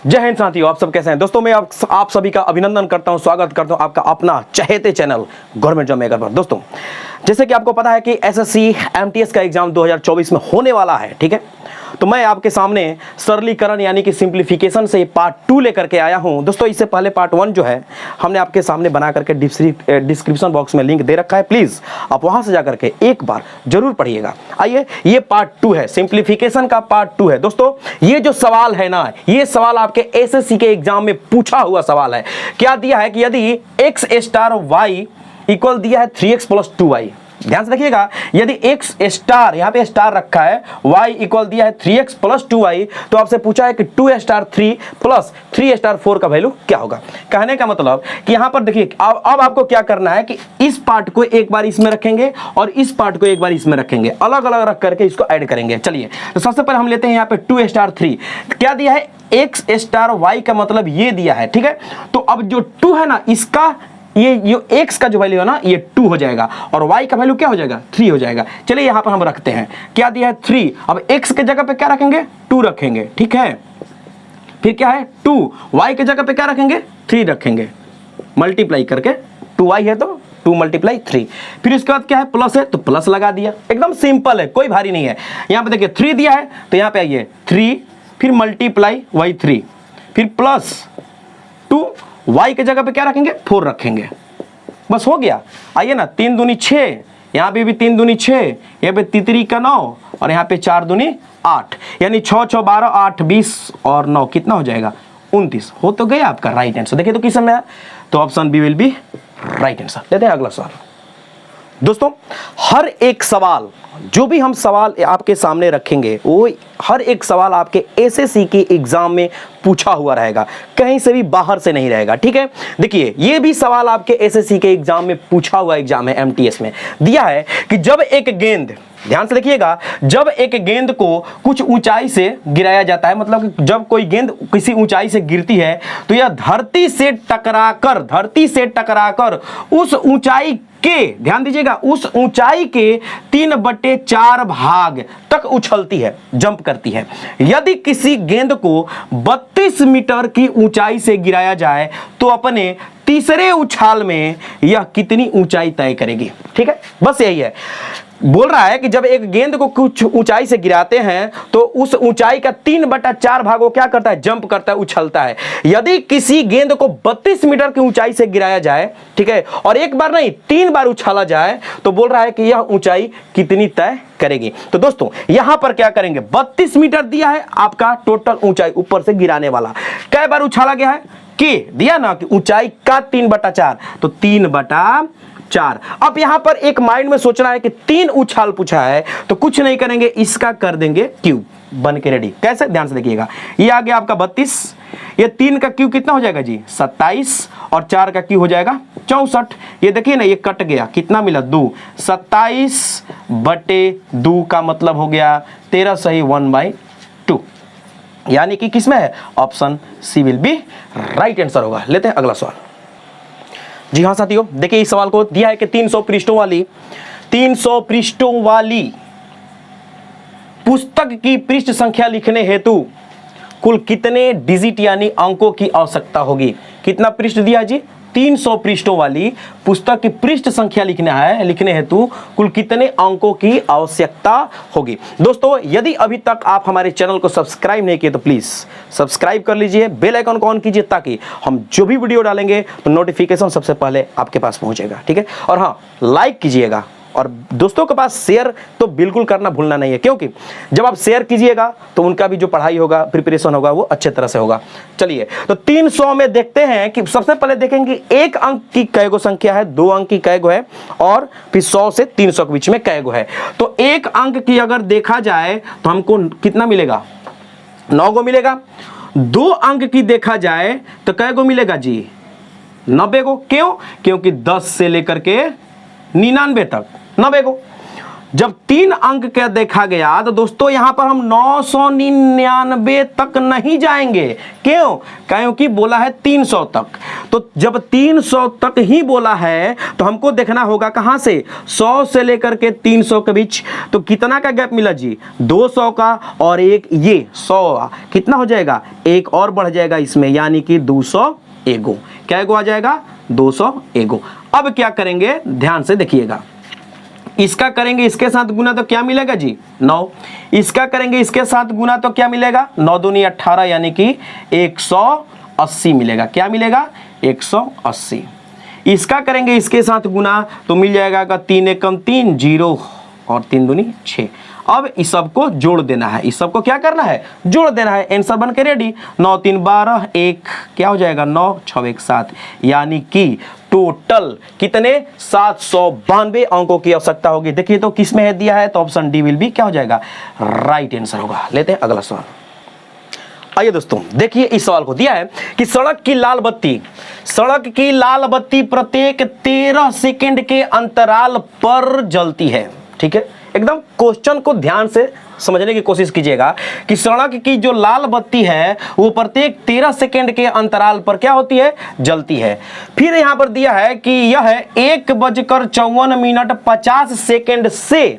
जय हिंद साथियों, आप सब कैसे हैं दोस्तों। मैं आप सभी का अभिनंदन करता हूं, स्वागत करता हूं आपका अपना चहेते चैनल गवर्नमेंट जॉब मेकर पर। दोस्तों जैसे कि आपको पता है कि एसएससी एमटीएस का एग्जाम 2024 में होने वाला है, ठीक है। तो मैं आपके सामने सरलीकरण यानी कि सिंप्लीफिकेशन से पार्ट 2 लेकर के आया हूं। दोस्तों इससे पहले पार्ट 1 जो है हमने आपके सामने बना करके डिस्क्रिप्शन बॉक्स में लिंक दे रखा है, प्लीज आप वहां से जाकर के एक बार जरूर पढ़िएगा। आइए, ये पार्ट 2 है, सिंप्लीफिकेशन का पार्ट 2 है। दोस्तों ये जो सवाल है ना, ये सवाल आपके एसएससी के एग्जाम में पूछा हुआ सवाल है। क्या दिया है कि यदि x स्टार y इक्वल दिया है 3x प्लस 2y, ध्यान से देखिएगा, यदि x स्टार यहां पे स्टार रखा है, y इक्वल दिया है 3x प्लस 2y, तो आपसे पूछा है कि 2 स्टार 3 प्लस 3 स्टार 4 का वैल्यू क्या होगा। कहने का मतलब कि यहां पर देखिए, अब आपको क्या करना है कि इस पार्ट को एक बार इसमें रखेंगे और इस पार्ट को एक बार इसमें रखेंगे, अलग अलग रख करके इसको ऐड करेंगे। चलिए तो सबसे पहले हम लेते हैं यहां पे 2 स्टार 3, क्या दिया है x स्टार y का मतलब ये दिया है, ठीक है। तो अब जो 2 है ना, इसका ये x का जो वैल्यू है ना, ये 2 हो जाएगा और y का वैल्यू क्या हो जाएगा, 3 हो जाएगा। चलिए यहां पर हम रखते हैं, क्या दिया है 3, अब x के जगह पे क्या रखेंगे, 2 रखेंगे, ठीक है। फिर क्या है 2, y के जगह पे क्या रखेंगे, 3 रखेंगे, मल्टीप्लाई करके 2y है तो 2 मल्टीप्लाई 3। फिर उसके बाद क्या है, प्लस है तो प्लस लगा दिया, एकदम सिंपल है, कोई भारी नहीं है। यहां पे देखिए 3 दिया है तो यहां पे आइए 3, फिर मल्टीप्लाई y 3, फिर प्लस 2, y के जगह पे क्या रखेंगे, 4 रखेंगे, बस हो गया। आइए ना, 3 दूनी 6, यहाँ पे भी 3 दूनी 6, यहाँ पे तितरी का 9 और यहाँ पे 4 दूनी 8, यानी 6 6 12 8 20 और 9 कितना हो जाएगा, 29 हो तो गया आपका राइट आंसर। देखिए तो किस समय है, तो option B will be right answer. लेते हैं अगला सवाल। दोस्तों हर एक सवाल, जो भी हम सवाल आपके सामने रखेंगे, वो हर एक सवाल आपके एसएससी के एग्जाम में पूछा हुआ रहेगा, कहीं से भी बाहर से नहीं रहेगा, ठीक है। देखिए ये भी सवाल आपके एसएससी के एग्जाम में पूछा हुआ एग्जाम है, एमटीएस में दिया है कि जब एक गेंद, ध्यान से देखिएगा, जब एक गेंद को कुछ ऊंचाई से गिराया जाता है, मतलब जब कोई गेंद किसी ऊंचाई से गिरती है तो यह धरती से टकराकर उस ऊंचाई के, ध्यान दीजिएगा, उस ऊंचाई के 3/4 भाग तक उछलती है, जंप करती है। यदि किसी गेंद को 32 मीटर की ऊंचाई से गिराया जाए तो अपने तीसरे उछाल में यह कितनी ऊंचाई तय करेगी, ठीक है। बस यही है, बोल रहा है कि जब एक गेंद को कुछ ऊंचाई से गिराते हैं तो उस ऊंचाई का 3/4 भाग वो क्या करता है, जंप करता है, उछलता है। यदि किसी गेंद को 32 मीटर की ऊंचाई से गिराया जाए, ठीक है, और एक बार नहीं 3 बार उछाला जाए, तो बोल रहा है कि यह ऊंचाई कितनी तय करेगी। तो दोस्तों यहां पर क्या करेंगे, 32 मीटर दिया है आपका टोटल ऊंचाई ऊपर से गिराने वाला, कै बार उछाला गया है, के दिया ना कि ऊंचाई का 3/4, तो 3/4। अब यहां पर एक माइंड में सोचना है कि 3 उछाल पूछा है, तो कुछ नहीं करेंगे, इसका कर देंगे क्यूब, बन के रेडी। कैसे, ध्यान से देखिएगा, ये आ गया आपका 32, ये 3 का क्यूब कितना हो जाएगा जी, 27, और 4 का क्यूब हो जाएगा 64। ये देखिए ना, ये कट गया, कितना मिला, 2, 27/2 का मतलब हो गया 13 सही 1/2, यानी कि किसमें है, option C will be right answer होगा। लेते हैं अगला सवाल। जी हाँ साथियों, देखिए इस सवाल को दिया है कि 300 पृष्ठों वाली पुस्तक की पृष्ठ संख्या लिखने हेतु कुल कितने डिजिट यानी अंकों की आवश्यकता होगी। कितना पृष्ठ दिया जी, 300 पृष्ठों वाली पुस्तक की पृष्ठ संख्या लिखने हेतु कुल कितने अंकों की आवश्यकता होगी। दोस्तों यदि अभी तक आप हमारे चैनल को सब्सक्राइब नहीं किए तो प्लीज सब्सक्राइब कर लीजिए, बेल आइकन को ऑन कीजिए, ताकि हम जो भी वीडियो डालेंगे तो नोटिफिकेशन सबसे पहले आपके पास पहुंचेगा, ठीक है। और हाँ, लाइक कीजिएगा और दोस्तों के पास शेयर तो बिल्कुल करना भूलना नहीं है, क्योंकि जब आप शेयर कीजिएगा तो उनका भी जो पढ़ाई होगा, प्रिपरेशन होगा, वो अच्छे तरह से होगा। चलिए तो 300 में देखते हैं कि सबसे पहले देखेंगे 1 अंक की कैगो संख्या है, 2 अंक की कैगो है, और फिर 100 से 300 के बीच में कैगो है। तो 1 अंक की अगर देखा जाए तो हमको कितना मिलेगा, 9 गो मिलेगा। 2 अंक की देखा जाए तो कैगो मिलेगा जी, 90 गो। क्यों, क्योंकि 10 से लेकर के 99 तक 90 गो। जब 3 अंक का देखा गया तो दोस्तों यहां पर हम 999 तक नहीं जाएंगे। क्यों? क्योंकि बोला है 300 तक। तो जब 300 तक ही बोला है तो हमको देखना होगा कहां से, 100 से लेकर के 300 के बीच। तो कितना का गैप मिला जी, 200 का, और एक ये 100, कितना हो जाएगा, एक और बढ़ जाएगा इसमें, यानी कि 200 एगो। क्या एगो आ जाएगा, 200 एगो। अब क्या करेंगे, ध्यान से देखिएगा, इसका करेंगे इसके साथ गुना तो क्या मिलेगा जी, 9। इसका करेंगे इसके साथ गुना तो क्या मिलेगा, 9 दूनी 18, यानी कि 180 मिलेगा। क्या मिलेगा, 180। इसका करेंगे इसके साथ गुना तो मिल जाएगा का 3 एकम 3, 0 और 3 दूनी 6। अब इस सबको जोड़ देना है, इस सबको क्या करना है, जोड़ देना है। आंसर बन के रेडी, 9 3 12, 1 क्या हो जाएगा, 9 6 1 7, यानी कि टोटल कितने, 792 अंकों की आवश्यकता होगी। देखिए तो किस में है दिया है, तो ऑप्शन डी विल बी क्या हो जाएगा, राइट आंसर होगा। लेते हैं अगला सवाल। आइए दोस्तों देखिए इस सवाल को दिया है कि सड़क की लाल बत्ती प्रत्येक 13 सेकंड के अंतराल पर जलती है। ठीक है, एकदम क्वेश्चन को ध्यान से समझने की कोशिश कीजिएगा कि सड़क की जो लाल बत्ती है वो प्रत्येक 13 सेकंड के अंतराल पर क्या होती है, जलती है। फिर यहां पर दिया है कि यह 1:54:50 से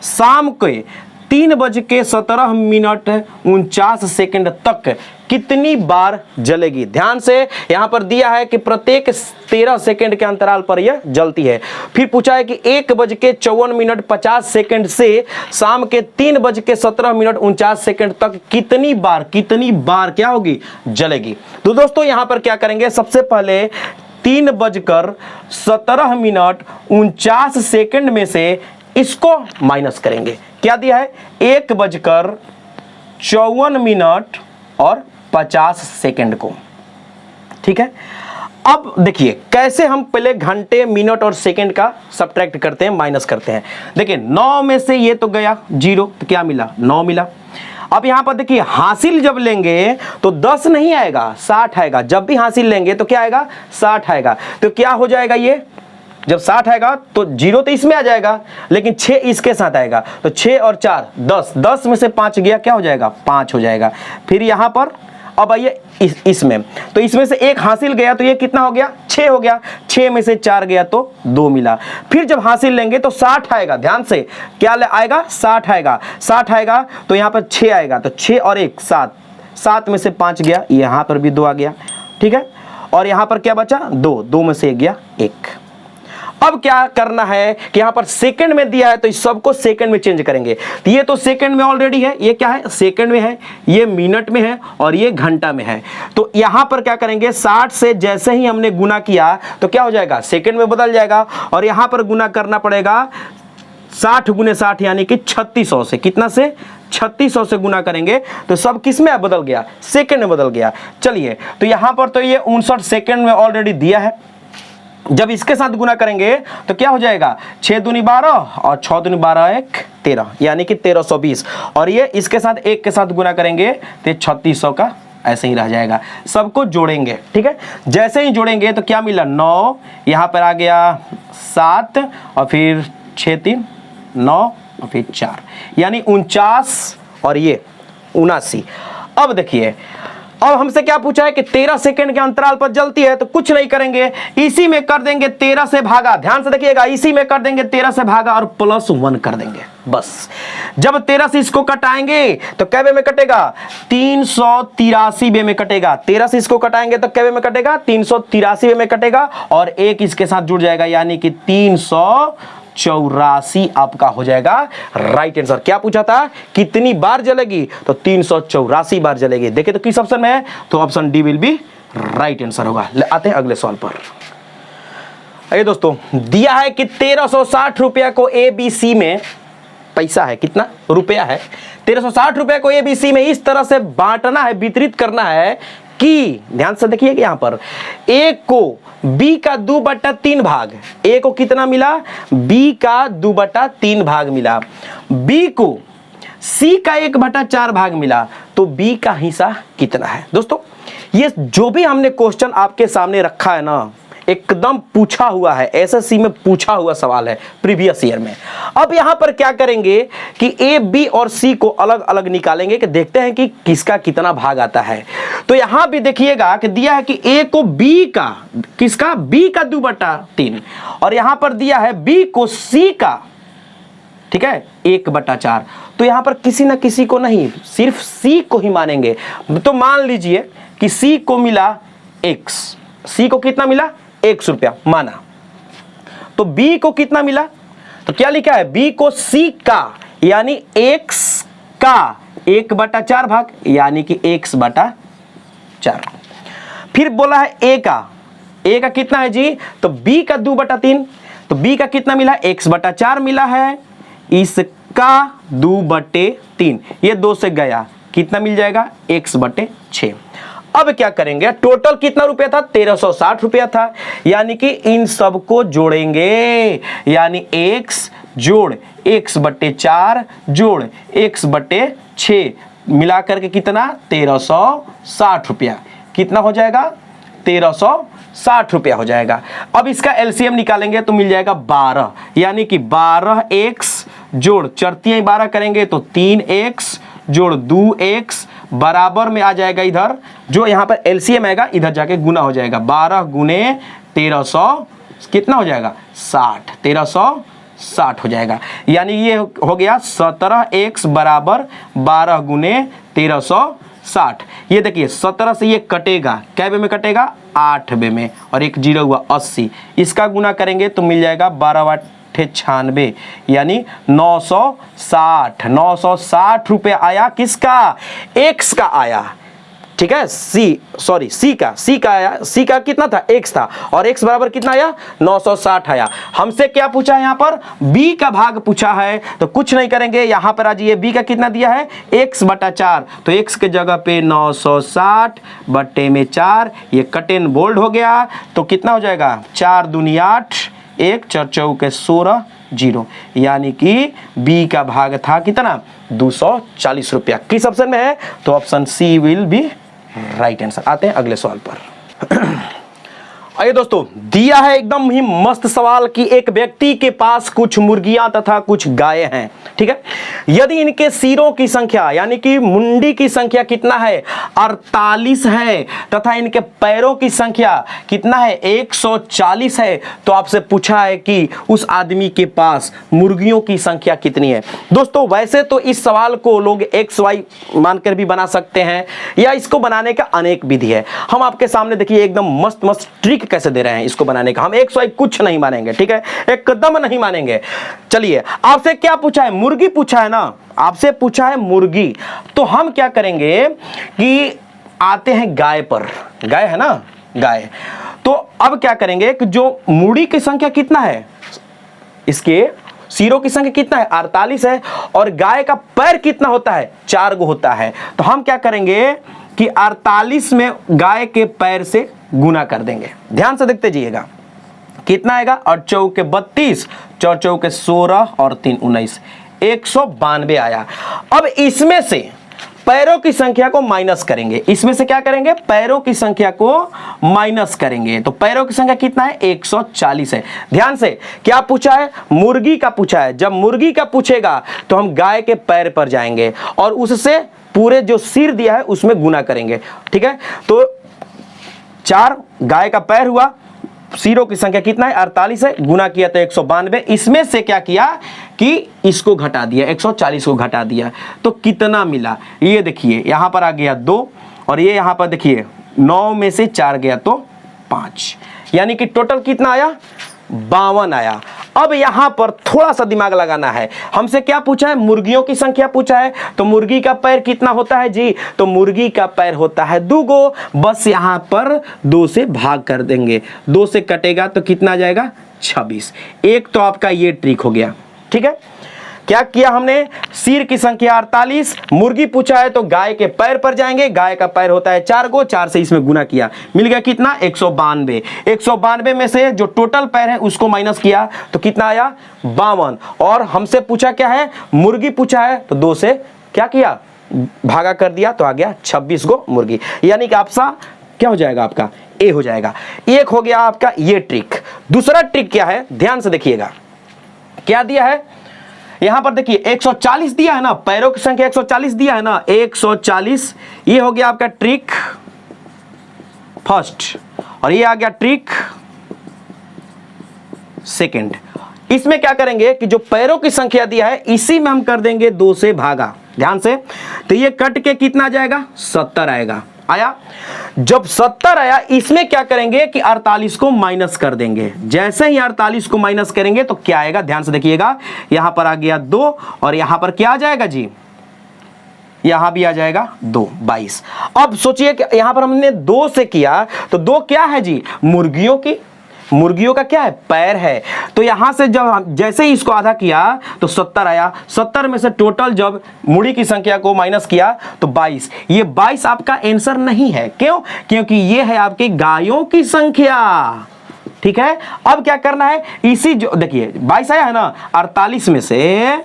शाम के 3:17:49 तक कितनी बार जलेगी। ध्यान से यहां पर दिया है कि प्रत्येक 13 सेकंड के अंतराल पर यह जलती है। फिर पूछा है कि 1:54:50 से शाम के 3:17:49 तक कितनी बार क्या होगी, जलेगी। तो दोस्तों यहां पर क्या करेंगे, सबसे पहले 3:17:49 में से इसको माइनस करेंगे। क्या दिया है, 1:54:50 को। ठीक है, अब देखिए कैसे हम पहले घंटे, मिनट और सेकंड का सब्ट्रैक्ट करते हैं, माइनस करते हैं। देखिए 9 में से ये तो गया 0, तो क्या मिला, 9 मिला। अब यहां पर देखिए हासिल जब लेंगे तो 10 नहीं आएगा, 60 आएगा। जब भी हासिल लेंगे तो क्या आएगा, 60 आएगा। तो क्या हो जाएगा, ये जब 60 आएगा तो 0 तो इसमें आ जाएगा, लेकिन 6 इसके साथ आएगा। तो 6 और 4 10, 10 में से 5 गया, क्या हो जाएगा, 5 हो जाएगा। फिर यहां पर अब आइए इसमें, तो इसमें से एक हासिल गया तो ये कितना हो गया, 6 हो गया। 6 में से 4 गया तो 2 मिला। फिर जब हासिल लेंगे तो 60 आएगा, ध्यान से क्या आएगा, 60 आएगा। 60 आएगा तो यहाँ पर 6 आएगा, तो 6 और 1 7, 7 में से 5 गया, यहाँ पर भी 2 आ गया। ठीक है, और यहाँ पर क्या बचा, 2, 2 में से 1 गया 1। अब क्या करना है कि यहां पर सेकंड में दिया है तो इस सबको सेकंड में चेंज करेंगे। तो ये तो सेकंड में ऑलरेडी है, ये क्या है, सेकंड में है, ये मिनट में है और ये घंटा में है। तो यहां पर क्या करेंगे, 60 से जैसे ही हमने गुना किया तो क्या हो जाएगा, सेकंड में बदल जाएगा। और यहां पर गुना करना पड़ेगा 60 गुने 60 यानी कि 3600 से। कितना से, 3600 से गुना करेंगे तो सब किस में बदल गया, सेकंड में बदल गया। चलिए तो यहां पर तो ये 59 सेकंड में ऑलरेडी दिया है। जब इसके साथ गुना करेंगे तो क्या हो जाएगा, 6 दूनी 12 और 6 दूनी 12 1 13, यानी कि 1320। और ये इसके साथ 1 के साथ गुना करेंगे तो 3600 का ऐसे ही रह जाएगा। सबको जोड़ेंगे, ठीक है, जैसे ही जोड़ेंगे तो क्या मिला, 9, यहाँ पर आ गया 7 और फिर 6 3 9 और फिर 4, यानी 49 और ये 79। अब देखिए अब हमसे क्या पूछा है कि 13 सेकंड के अंतराल पर जलती है, तो कुछ नहीं करेंगे, इसी में कर देंगे 13 से भागा। ध्यान से देखिएगा, इसी में कर देंगे 13 से भागा और +1 कर देंगे बस। जब 13 से इसको कटाएंगे तो कै वे में कटेगा, 383 वे में कटेगा। 13 से इसको कटाएंगे तो कै वे में कटेगा, 383 वे में कटेगा और 1 इसके साथ जुड़ जाएगा, यानी कि 384 आपका हो जाएगा राइट आंसर। क्या पूछा था, कितनी बार जलेगी, तो 384 बार जलेगी। देखिए तो किस ऑप्शन में है, तो option D will be right answer होगा। आते हैं अगले सवाल पर। आइए दोस्तों, दिया है कि 1360 रुपया को ABC में, पैसा है कितना, रुपया है, 1360 रुपया को ABC में इस तरह से बांटना है, वितरित करना है कि, ध्यान से देखिए कि यहां पर A को B का 2/3 भाग, A को कितना मिला, B का 2/3 भाग मिला, B को C का 1/4 भाग मिला, तो B का हिस्सा कितना है। दोस्तों ये जो भी हमने क्वेश्चन आपके सामने रखा है ना, एकदम पूछा हुआ है, एसएससी में पूछा हुआ सवाल है प्रीवियस ईयर में। अब यहां पर क्या करेंगे कि ए, बी और सी को अलग अलग निकालेंगे कि देखते हैं कि किसका कितना भाग आता है। तो यहां भी देखिएगा कि दिया है कि ए को बी का, किसका, बी का 2/3, और यहां पर दिया है बी को सी का, ठीक है, 1/4। तो यहां पर किसी ना किसी को नहीं, सिर्फ सी को ही मानेंगे। तो मान लीजिए कि सी को मिला x, सी को कितना मिला, x रुपया माना। तो बी को कितना मिला, तो क्या लिखा है, बी को सी का यानी x का 1/4 भाग, यानी कि x/4। फिर बोला है ए का कितना है जी, तो b का 2/3, तो b का कितना मिला, x/4 मिला है, इसका 2/3, ये 2 से गया, कितना मिल जाएगा, x/6। अब क्या करेंगे, टोटल कितना रुपया था, 1360 रुपया था, यानी कि इन सब को जोड़ेंगे, यानी x जोड़ x/4 जोड़ x/6 मिलाकर के कितना, 1360 रुपया, कितना हो जाएगा, 1360 रुपया हो जाएगा। अब इसका एलसीएम निकालेंगे तो मिल जाएगा 12, यानी कि 12x जोड़ 4 12 करेंगे तो 3x जोड़ 2x बराबर में आ जाएगा, इधर जो यहाँ पर एलसीएम आएगा इधर जाके गुना हो जाएगा, 12 गुने 1300 कितना हो जाएगा, 60, 1360 हो जाएगा। यानी ये हो गया 17x बराबर 12 गुने 1360। ये देखिए 17 से ये कटेगा, कै वे में कटेगा, 8 वे में, और एक जीरो हुआ 80, इसका गुना करेंगे तो मिल जाएगा 12 96, यानी 960 रुपये आया, किसका, एक्स का आया, ठीक है, सी का आया, सी का कितना था, एक्स था, और एक्स बराबर कितना आया, 960 आया। हमसे क्या पूछा है, यहाँ पर बी का भाग पूछा है, तो कुछ नहीं करेंगे, यहाँ पर आ जाइए, बी का कितना दिया है, x/4, तो x के जगह पे 960/4, ये कट एंड बोल्ड हो गया, तो कितना हो जाएगा, 4 दूनी 8, 1 4 चौके 16 0, यानी कि बी का भाग था कितना, 240 रुपया। किस ऑप्शन में है, तो option C will be right answer. आते हैं अगले सवाल पर। आइए दोस्तों, दिया है एकदम ही मस्त सवाल कि एक व्यक्ति के पास कुछ मुर्गियां तथा कुछ गायें हैं, ठीक है। यदि इनके सिरों की संख्या यानी कि मुंडी की संख्या कितना है, 48 है, तथा इनके पैरों की संख्या कितना है, 140 है, तो आपसे पूछा है कि उस आदमी के पास मुर्गियों की संख्या कितनी है। दोस्तों वैसे तो इस सवाल को लोग XY मानकर भी बना सकते हैं, या इसको बनाने का अनेक विधि है। हम आपके सामने देखिए एकदम मस्त मस्त ट्रिक कैसे दे रहे हैं इसको बनाने का। हम XY कुछ नहीं मानेंगे, ठीक है, एकदम नहीं मानेंगे। चलिए, आपसे क्या पूछा है, मुर्गी पूछा है ना, आपसे पूछा है मुर्गी, तो हम क्या करेंगे कि आते हैं गाय पर, गाय है ना, गाय। तो अब क्या करेंगे कि जो मुड़ी की संख्या कितना है, इसके सिरों की संख्या कितना है, 48 है, और गाय का पैर कितना होता है, 4 गो होता है। तो हम क्या करेंगे कि 48 में गाय के पैर से गुना कर देंगे। ध्यान से देखते जाइएगा, कितना आएगा, 8 चौके 32, 4 चौके 16 और 3 19, 192 आया। अब इसमें से पैरों की संख्या को माइनस करेंगे, इसमें से क्या करेंगे, पैरों की संख्या को माइनस करेंगे, तो पैरों की संख्या कितना है, 140 है। ध्यान से, क्या पूछा है, मुर्गी का पूछा है। जब मुर्गी का पूछेगा तो हम गाय के पैर पर जाएंगे और उससे पूरे जो सिर दिया है उसमें गुना करेंगे, ठीक है। तो 4 गाय का पैर हुआ, सिरों की संख्या कितना है, 48 है, गुना किया तो 192, इसमें से क्या किया कि इसको घटा दिया, 140 को घटा दिया, तो कितना मिला, ये देखिए यहां पर आ गया 2, और ये यहां पर देखिए 9 में से 4 गया तो 5, यानी कि टोटल कितना आया, 52 आया। अब यहां पर थोड़ा सा दिमाग लगाना है, हमसे क्या पूछा है, मुर्गियों की संख्या पूछा है, तो मुर्गी का पैर कितना होता है जी, तो मुर्गी का पैर होता है 2 गो, बस यहां पर 2 से भाग कर देंगे, 2 से कटेगा तो कितना आ जाएगा, 26। एक तो आपका ये ट्रिक हो गया, ठीक है। क्या किया हमने, सिर की संख्या 48, मुर्गी पूछा है तो गाय के पैर पर जाएंगे, गाय का पैर होता है 4 गो, 4 से इसमें गुना किया, मिल गया कितना, 192। 192 में से जो टोटल पैर है उसको माइनस किया तो कितना आया, 52। और हमसे पूछा क्या है, मुर्गी पूछा है, तो 2 से क्या किया, भागा कर दिया, तो आ गया 26 गो मुर्गी, यानी कि आपसा क्या हो जाएगा, आपका ए हो जाएगा। एक हो गया आपका ये ट्रिक। दूसरा ट्रिक क्या है, ध्यान से देखिएगा, क्या दिया है यहां पर देखिए 140 दिया है ना, पैरों की संख्या 140 दिया है ना, 140। ये हो गया आपका ट्रिक फर्स्ट और ये आ गया ट्रिक सेकंड। इसमें क्या करेंगे कि जो पैरों की संख्या दिया है इसी में हम कर देंगे 2 से भागा, ध्यान से। तो ये कट के कितना जाएगा, 70 आएगा। आया, जब 70 आया इसमें क्या करेंगे कि 48 को माइनस कर देंगे। जैसे ही 48 को माइनस करेंगे तो क्या आएगा, ध्यान से देखिएगा, यहां पर आ गया 2 और यहां पर क्या आ जाएगा जी, यहां भी आ जाएगा 2, 22। अब सोचिए कि यहां पर हमने 2 से किया तो 2 क्या है जी, मुर्गियों का क्या है, पैर है। तो यहां से जब जैसे ही इसको आधा किया तो 70 आया। 70 में से टोटल जब मुड़ी की संख्या को माइनस किया तो 22। ये 22 आपका आंसर नहीं है, क्यों, क्योंकि ये है आपकी गायों की संख्या। ठीक है, अब क्या करना है, इसी जो देखिए 22 आया है ना, 48 में से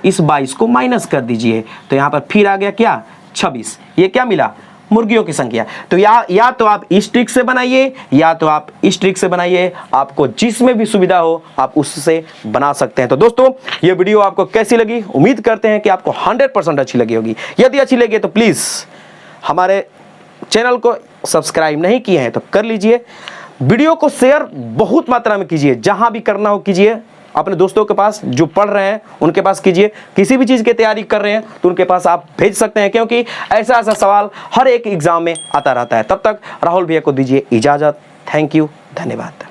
इस 22 को माइनस कर दीजिए तो यहां पर फिर आ गया क्या, 26। ये क्या मिला, मुर्गियों की संख्या। तो या तो आप इस ट्रिक से बनाइए या तो आप इस ट्रिक से बनाइए, आपको जिसमें भी सुविधा हो आप उससे बना सकते हैं। तो दोस्तों ये वीडियो आपको कैसी लगी, उम्मीद करते हैं कि आपको 100% अच्छी लगी होगी। यदि अच्छी लगी तो प्लीज़ हमारे चैनल को सब्सक्राइब नहीं किए हैं तो कर लीजिए। वीडियो को शेयर बहुत मात्रा में कीजिए, जहां भी करना हो कीजिए। अपने दोस्तों के पास जो पढ़ रहे हैं उनके पास कीजिए, किसी भी चीज़ की तैयारी कर रहे हैं तो उनके पास आप भेज सकते हैं, क्योंकि ऐसा ऐसा सवाल हर एक एग्जाम में आता रहता है। तब तक राहुल भैया को दीजिए इजाज़त। थैंक यू, धन्यवाद।